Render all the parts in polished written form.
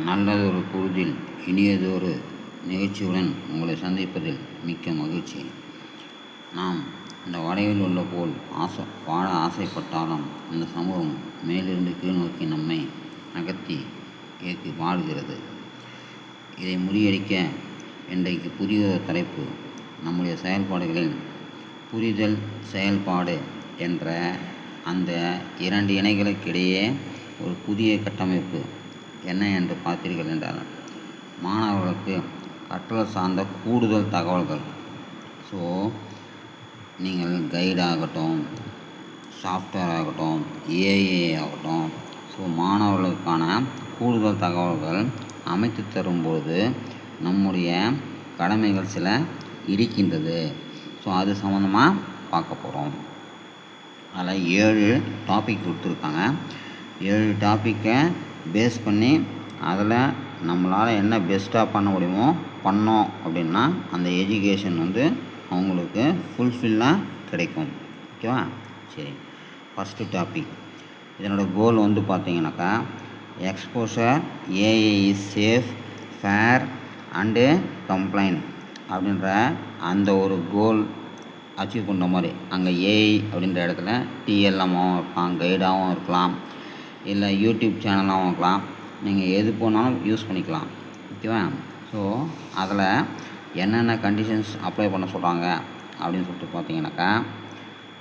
நல்லதொரு பொழுதில் இனியதொரு நிகழ்ச்சியுடன் உங்களை சந்திப்பதில் மிக்க மகிழ்ச்சி. நாம் இந்த வளைவில் உள்ள போல் வாழ ஆசைப்பட்டாலும் இந்த சமூகம் மேலிருந்து கீழ் நோக்கி நம்மை நகர்த்தி ஏற்றி வாழுகிறது. இதை முறியடிக்க இன்றைக்கு புதிய தலைப்பு நம்முடைய செயல்பாடுகளில் புரிதல் செயல்பாடு என்ற அந்த இரண்டு இணைகளுக்கிடையே ஒரு புதிய கட்டமைப்பு என்ன என்று பார்த்தீர்கள் என்றால், மாணவர்களுக்கு கற்றல் சார்ந்த கூடுதல் தகவல்கள். ஸோ நீங்கள் கைடு ஆகட்டும், சாஃப்ட்வேர் ஆகட்டும், ஏஐ ஆகட்டும், ஸோ மாணவர்களுக்கான கூடுதல் தகவல்கள் அமைத்து தரும்போது நம்முடைய கடமைகள் சில இருக்கின்றது. ஸோ அது சம்மந்தமாக பார்க்க போகிறோம். அதில் 7 டாபிக் கொடுத்துருக்காங்க. 7 டாப்பிக்கை பேஸ் பண்ணி அதில் நம்மளால் என்ன பெஸ்ட்டாக பண்ண முடியுமோ பண்ணோம் அப்படின்னா அந்த எஜுகேஷன் அவங்களுக்கு ஃபுல்ஃபில்லாக கிடைக்கும். ஓகேவா? சரி, ஃபஸ்ட்டு டாபிக். இதனோட கோல் பார்த்தீங்கன்னாக்கா, exposure AI is safe, fair and compliant அப்படின்ற அந்த ஒரு கோல் அச்சீவ் பண்ணுற மாதிரி. அங்கே ஏஐ அப்படின்ற இடத்துல டிஎல்எம்மாகவும் இருக்கலாம், கைடாகவும் இருக்கலாம், இல்லை யூடியூப் சேனலாகவும் இருக்கலாம். நீங்கள் எது போனாலும் யூஸ் பண்ணிக்கலாம். ஓகேவா? ஸோ அதில் என்னென்ன கண்டிஷன்ஸ் அப்ளை பண்ண சொல்கிறாங்க அப்படின்னு சொல்லிட்டு பார்த்தீங்கன்னாக்கா,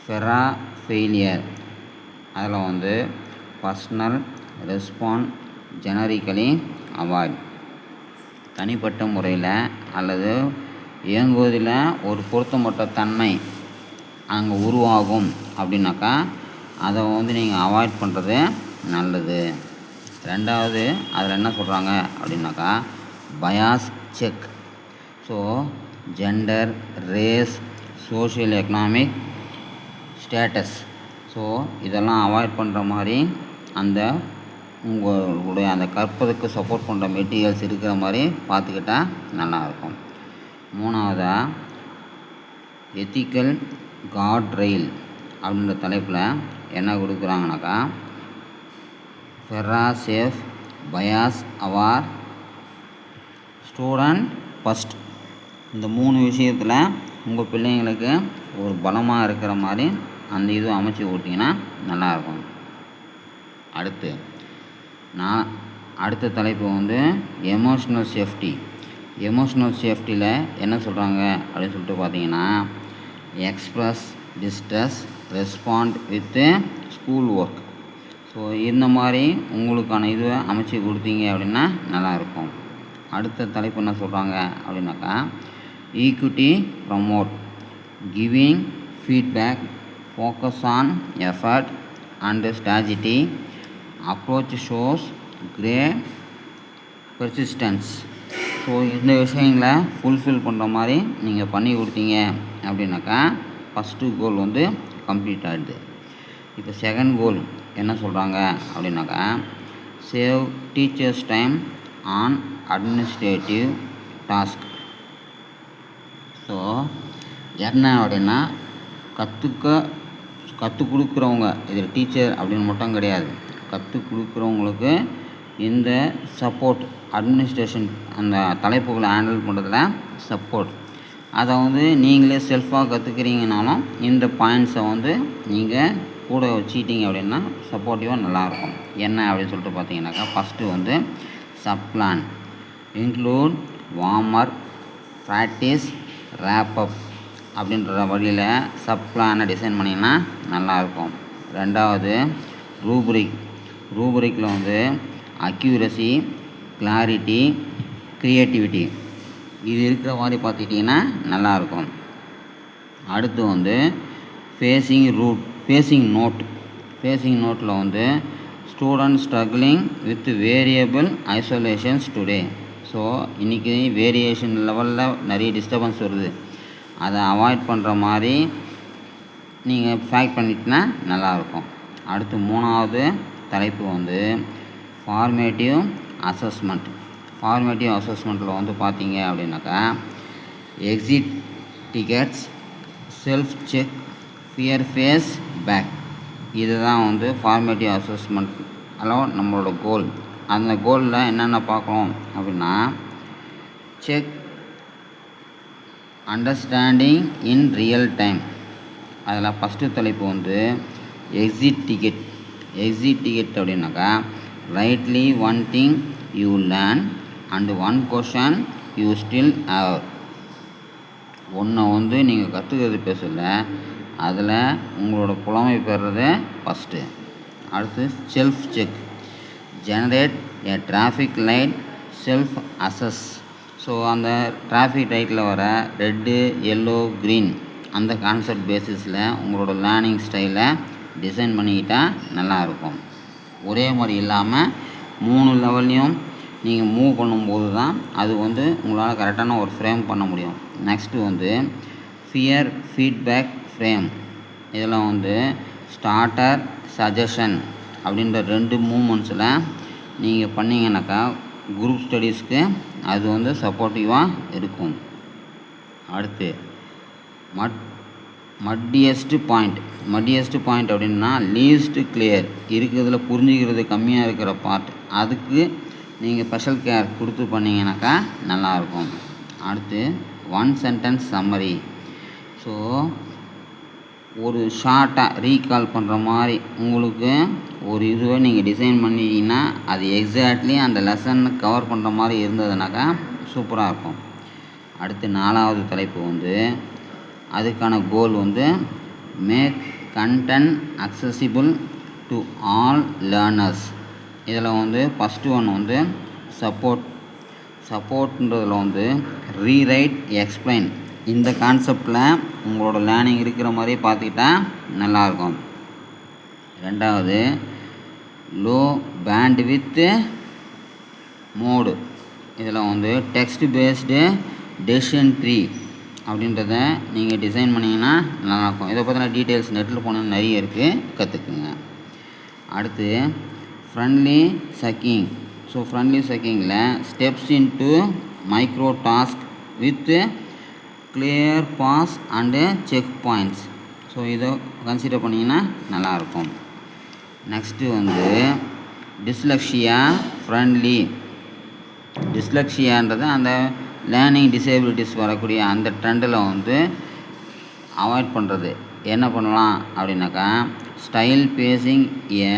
ஃபெரா ஃபெயிலியர் அதில் பர்சனல் ரெஸ்பாண்ட் ஜெனரிக்கலி அவாய்ட். தனிப்பட்ட முறையில் அல்லது இயங்குவதில் ஒரு பொருத்தமற்ற தன்மை அங்கே உருவாகும் அப்படின்னாக்கா அதை நீங்கள் அவாய்ட் பண்ணுறது நல்லது. ரெண்டாவது அதில் என்ன சொல்கிறாங்க அப்படின்னாக்கா, bias check. So gender, race, social economic status, so இதெல்லாம் அவாய்ட் பண்ணுற மாதிரி அந்த உங்களுடைய அந்த கற்பதுக்கு சப்போர்ட் பண்ணுற மெட்டீரியல்ஸ் இருக்கிற மாதிரி பார்த்துக்கிட்டால் நல்லாயிருக்கும். மூணாவதாக எத்திக்கல் கார்ட் ரெயில் அப்படின்ற தலைப்பில் என்ன கொடுக்குறாங்கனாக்கா, ஃபெரா safe, bias aware, student first. இந்த 3 விஷயத்தில் உங்கள் பிள்ளைங்களுக்கு ஒரு பலமாக இருக்கிற மாதிரி அந்த இது அமைச்சு கொடுத்தீங்கன்னா நல்லாயிருக்கும். அடுத்த தலைப்பு எமோஷ்னல் சேஃப்டி. எமோஷ்னல் சேஃப்டியில் என்ன சொல்கிறாங்க அப்படின்னு சொல்லிட்டு பார்த்தீங்கன்னா, express distress, respond with school work. So இந்த மாதிரி உங்களுக்கான இதுவை அமைச்சு கொடுத்தீங்க அப்படின்னா நல்லாயிருக்கும். அடுத்த தலைப்பு என்ன சொல்கிறாங்க அப்படின்னாக்கா, equity promote, giving feedback, focus on effort and strategy, approach shows great persistence. So இந்த விஷயங்களை ஃபுல்ஃபில் பண்ணுற மாதிரி நீங்கள் பண்ணி கொடுத்தீங்க அப்படின்னாக்கா ஃபஸ்ட்டு கோல் கம்ப்ளீட் ஆகிடுது. இப்போ செகண்ட் கோல் என்ன சொல்கிறாங்க அப்படின்னாக்கா, save teachers time on administrative task. So என்ன அப்படின்னா, கற்றுக் கொடுக்குறவங்க, இதில் டீச்சர் அப்படின்னு மட்டும் கிடையாது, கற்றுக் கொடுக்குறவங்களுக்கு இந்த சப்போர்ட், அட்மினிஸ்ட்ரேஷன் அந்த தலைப்புகளை ஹேண்டில் பண்ணுறதுல சப்போர்ட், அதை நீங்களே செல்ஃபாக கற்றுக்கிறீங்கனாலும் இந்த பாயிண்ட்ஸை நீங்கள் கூட வச்சுக்கிட்டீங்க அப்படின்னா சப்போர்ட்டிவாக நல்லாயிருக்கும். என்ன அப்படின்னு சொல்லிட்டு பார்த்தீங்கன்னாக்கா, first sub plan, include warmer, practice, wrap-up அப்படின்ற வழியில் சப்ளானை டிசைன் பண்ணிங்கன்னா நல்லாயிருக்கும். ரெண்டாவது ரூப்ரிக்கில் அக்யூரசி, கிளாரிட்டி, க்ரியேட்டிவிட்டி இது இருக்கிற மாதிரி பார்த்துக்கிட்டிங்கன்னா நல்லாயிருக்கும். அடுத்து ஃபேஸிங் நோட்டில் student struggling with variable isolations today. So இன்றைக்கி வேரியேஷன் லெவலில் நிறைய டிஸ்டர்பன்ஸ் வருது, அதை அவாய்ட் பண்ணுற மாதிரி நீங்கள் ஃபேக்ட் பண்ணிட்டீங்கன்னா நல்லாயிருக்கும். அடுத்து மூணாவது தலைப்பு ஃபார்மேட்டிவ் அசஸ்மெண்ட். ஃபார்மேட்டிவ் அசஸ்மெண்ட்டில் பார்த்தீங்க அப்படின்னாக்கா, exit tickets, self check, fear face back, இதுதான் ஃபார்மேட்டிவ் அசஸ்மெண்ட். நம்மளோட கோல் அந்த கோலில் என்னென்ன பார்க்கணும் அப்படின்னா, check understanding in real time. அதில் ஃபஸ்ட்டு தலைப்பு வந்து எக்ஸிட் டிக்கெட். எக்ஸிட் டிக்கெட் அப்படின்னாக்கா, rightly one thing you learn and one question you still have. ஒன்றை வந்து நீங்கள் கற்றுக்கிறது பேசல, அதில் உங்களோட புலமை பெறுறது ஃபஸ்ட்டு. அடுத்து self check. Generate a traffic light self assess. So அந்த டிராஃபிக் லைட்டில் வர ரெட்டு, எல்லோ, க்ரீன் அந்த கான்செப்ட் பேசிஸில் உங்களோட லேர்னிங் ஸ்டைலை டிசைன் பண்ணிக்கிட்டால் நல்லாயிருக்கும். ஒரே மாதிரி இல்லாமல் 3 லெவல்லையும் நீங்கள் மூவ் பண்ணும்போது தான் அது வந்து உங்களால் கரெக்டான ஒரு ஃப்ரேம் பண்ண முடியும். நெக்ஸ்ட்டு வந்து ஃபியர் ஃபீட்பேக் ஃப்ரேம். இதில் வந்து ஸ்டார்டர், சஜஷன் அப்படின்ற 2 மூமெண்ட்ஸில் நீங்கள் பண்ணிங்கனாக்கா குரூப் ஸ்டடீஸ்க்கு அது வந்து சப்போர்ட்டிவாக இருக்கும். அடுத்து மட்டியஸ்ட் பாயிண்ட். மட்டியஸ்ட் பாயிண்ட் அப்படின்னா லீஸ்ட் கிளியர், இருக்கிறதுல புரிஞ்சுக்கிறது கம்மியாக இருக்கிற பார்ட். அதுக்கு நீங்கள் ஸ்பெஷல் கேர் கொடுத்து பண்ணிங்கனாக்கா நல்லாயிருக்கும். அடுத்து 1 சென்டென்ஸ் சம்மரி. ஸோ ஒரு ஷார்ட்டாக ரீகால் பண்ணுற மாதிரி உங்களுக்கு ஒரு இதுவை நீங்கள் டிசைன் பண்ணிட்டீங்கன்னா அது எக்ஸாக்ட்லி அந்த லெசனை கவர் பண்ணுற மாதிரி இருந்ததுனாக்கா சூப்பராக இருக்கும். அடுத்து 4வது தலைப்பு வந்து அதுக்கான கோல் வந்து make content accessible to all learners. இதில் வந்து ஃபஸ்ட்டு ஒன்று வந்து சப்போர்ட்ன்றதில் வந்து ரீரைட், எக்ஸ்பிளைன். இந்த கான்செப்டில் உங்களோட லேர்னிங் இருக்கிற மாதிரி பார்த்துக்கிட்டா நல்லாயிருக்கும். 2வது லோ பேண்ட்வித் மோடு. இதில் வந்து டெக்ஸ்ட் பேஸ்டு டெசிஷன் ட்ரீ அப்படின்றத நீங்கள் டிசைன் பண்ணிங்கன்னா நல்லாயிருக்கும். இதை பற்றின டீட்டெயில்ஸ் நெட்டில் போனால் நிறைய இருக்குது, கற்றுக்குங்க. அடுத்து ஃப்ரெண்ட்லி சக்கிங். ஸோ ஃப்ரெண்ட்லி சக்கிங்கில் steps into micro task with clear pass and check points. So இதை கன்சிடர் பண்ணிங்கன்னா நல்லாயிருக்கும். நெக்ஸ்ட்டு வந்து டிஸ்லெக்ஷியா ஃப்ரெண்ட்லி. டிஸ்லெக்ஷியான்றது அந்த லேர்னிங் டிசேபிலிட்டிஸ் வரக்கூடிய அந்த ட்ரெண்டில் வந்து அவாய்ட் பண்ணுறது. என்ன பண்ணலாம் அப்படின்னாக்கா, ஸ்டைல் பேசிங் ஏ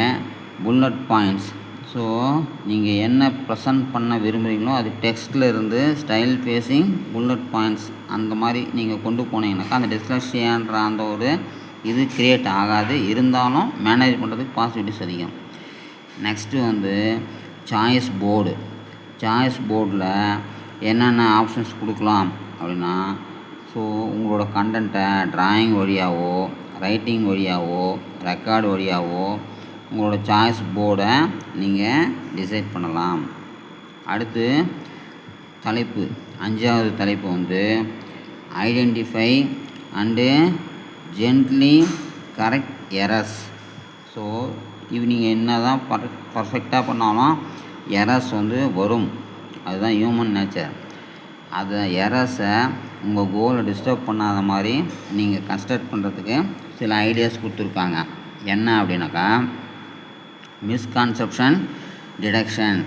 புல்லட் பாயிண்ட்ஸ். ஸோ நீங்கள் என்ன ப்ரெசன்ட் பண்ண விரும்புகிறீங்களோ அது டெக்ஸ்ட்டில் இருந்து ஸ்டைல் பேசிங் புல்லட் பாயிண்ட்ஸ் அந்த மாதிரி நீங்கள் கொண்டு போனீங்கன்னாக்கா அந்த டிஸ்லெக்ஷியான்ற அந்த ஒரு இது க்ரியேட் ஆகாது. இருந்தாலும் மேனேஜ் பண்ணுறதுக்கு பாசிபிலிட்டிஸ் அதிகம். நெக்ஸ்ட்டு வந்து சாய்ஸ் போர்டு. சாய்ஸ் போர்டில் என்னென்ன ஆப்ஷன்ஸ் கொடுக்கலாம் அப்படின்னா, ஸோ உங்களோட கண்டென்ட்டை ட்ராயிங் வழியாவோ, ரைட்டிங் வழியாவோ, ரெக்கார்டு வழியாவோ உங்களோட சாய்ஸ் போர்டை நீங்கள் டிசைட் பண்ணலாம். அடுத்து தலைப்பு 5வது தலைப்பு வந்து identify and gently correct errors. So இது நீங்கள் என்ன தான் பர்ஃபெக்டாக பண்ணாலும் எரர்ஸ் வந்து வரும். அதுதான் ஹியூமன் நேச்சர். அதை எரர்ஸை உங்கள் கோலை டிஸ்டர்ப் பண்ணாத மாதிரி நீங்கள் கன்ஸ்ட்ரக்ட் பண்ணுறதுக்கு சில ஐடியாஸ் கொடுத்துருக்காங்க. என்ன அப்படின்னாக்கா, மிஸ்கான்செப்ஷன் டிடெக்ஷன்.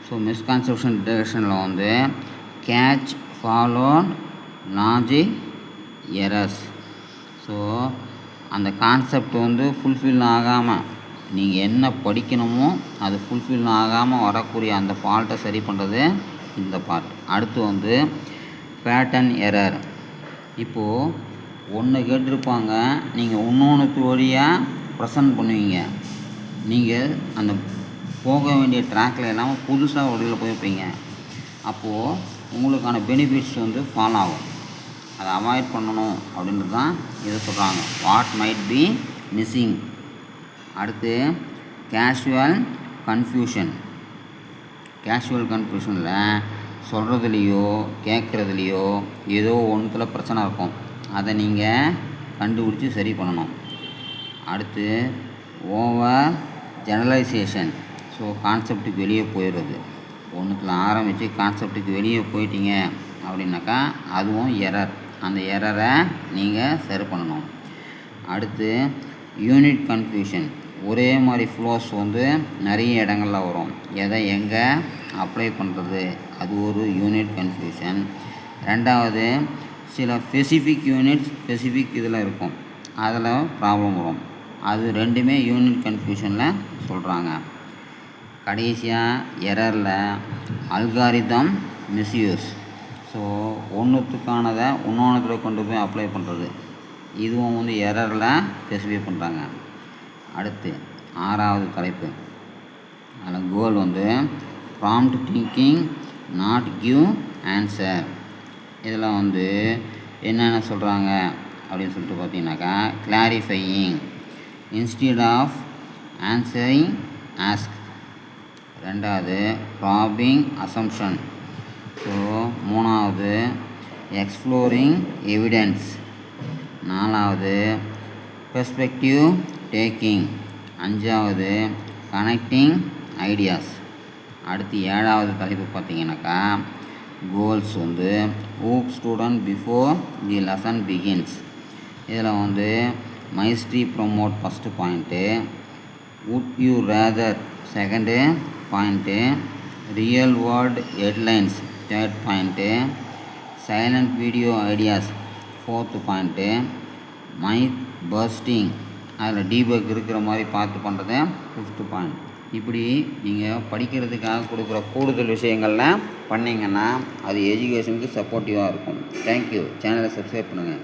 ஸோ மிஸ்கான்செப்ஷன் டிடெக்ஷனில் வந்து catch, follow, logic, errors. So அந்த கான்செப்ட் வந்து ஃபுல்ஃபில் ஆகாமல் நீங்கள் என்ன படிக்கணுமோ அது ஃபுல்ஃபில் ஆகாமல் வரக்கூடிய அந்த ஃபால்ட்டை சரி பண்ணுறது இந்த பார்ட். அடுத்து வந்து பேட்டர்ன் எரர். இப்போது ஒன்று கேட்டிருப்பாங்க, நீங்கள் இன்னொன்று வழியாக ப்ரெசன்ட் பண்ணுவீங்க. நீங்கள் அந்த போக வேண்டிய ட்ராக்கில் இல்லாமல் புதுசாக வழியில் போயிருப்பீங்க. அப்போது உங்களுக்கான பெனிஃபிட்ஸ் வந்து ஃபால் ஆகும். அதை அவாய்ட் பண்ணணும் அப்படின்றது தான் இதை சொல்கிறாங்க, வாட் மைட் பி மிஸ்ஸிங். அடுத்து கேஷுவல் கன்ஃபியூஷன். கேஷுவல் கன்ஃபியூஷனில் சொல்கிறதுலையோ கேட்குறதுலையோ ஏதோ ஒன்றுத்தில் பிரச்சனை இருக்கும். அதை நீங்கள் கண்டுபிடிச்சி சரி பண்ணணும். அடுத்து ஓவர் ஜெனரலைசேஷன். ஸோ கான்செப்டுக்கு வெளியே போயிடுறது. ஒன்றுத்தில் ஆரம்பித்து கான்செப்டுக்கு வெளியே போயிட்டீங்க அப்படின்னாக்கா அதுவும் எரர். அந்த எரரை நீங்கள் சரி பண்ணணும். அடுத்து யூனிட் கன்ஃபியூஷன். ஒரே மாதிரி ஃப்ளோஸ் வந்து நிறைய இடங்களில் வரும். எதை எங்கே அப்ளை பண்ணுறது, அது ஒரு யூனிட் கன்ஃபியூஷன். ரெண்டாவது, சில ஸ்பெசிஃபிக் யூனிட்ஸ் ஸ்பெசிஃபிக் இதில் இருக்கும், அதில் ப்ராப்ளம் வரும். அது ரெண்டுமே யூனிட் கன்ஃபியூஷனில் சொல்கிறாங்க. கடைசியாக எரரில் அல்காரிதம் மிஸ்யூஸ். ஸோ ஒன்றுத்துக்கானதை இன்னொன்றுத்தில் கொண்டு போய் அப்ளை பண்ணுறது, இதுவும் வந்து எரரில் ஸ்பெசிஃபை பண்ணுறாங்க. அடுத்து 6வது தலைப்பு, அதில் கோல் வந்து prompt thinking not give answer. இதில் வந்து என்னென்ன சொல்கிறாங்க அப்படின்னு சொல்லிட்டு பார்த்தீங்கன்னாக்கா, clarifying instead of answering ask. ரெண்டாவது, ப்ராபிங் அசம்ஷன். ஸோ 3வது, எக்ஸ்ப்ளோரிங் எவிடன்ஸ். 4வது, பெர்ஸ்பெக்டிவ் டேக்கிங். 5வது, கனெக்டிங் ஐடியாஸ். அடுத்து 7வது தலைப்பு பார்த்தீங்கன்னாக்கா, கோல்ஸ் வந்து hook student before the lesson begins. இதில் வந்து mystery promote first point, would you rather second point, real world headlines third point, silent video ideas fourth point, myth busting அதில் debug இருக்கிற மாதிரி பார்த்து பண்ணுறது ஃபிஃப்த்து பாயிண்ட். இப்படி நீங்கள் படிக்கிறதுக்காக கொடுக்குற கூடுதல் விஷயங்கள்லாம் பண்ணிங்கன்னா அது எஜுகேஷனுக்கு சப்போர்ட்டிவாக இருக்கும். தேங்க்யூ. சேனலை சப்ஸ்கிரைப் பண்ணுங்கள்.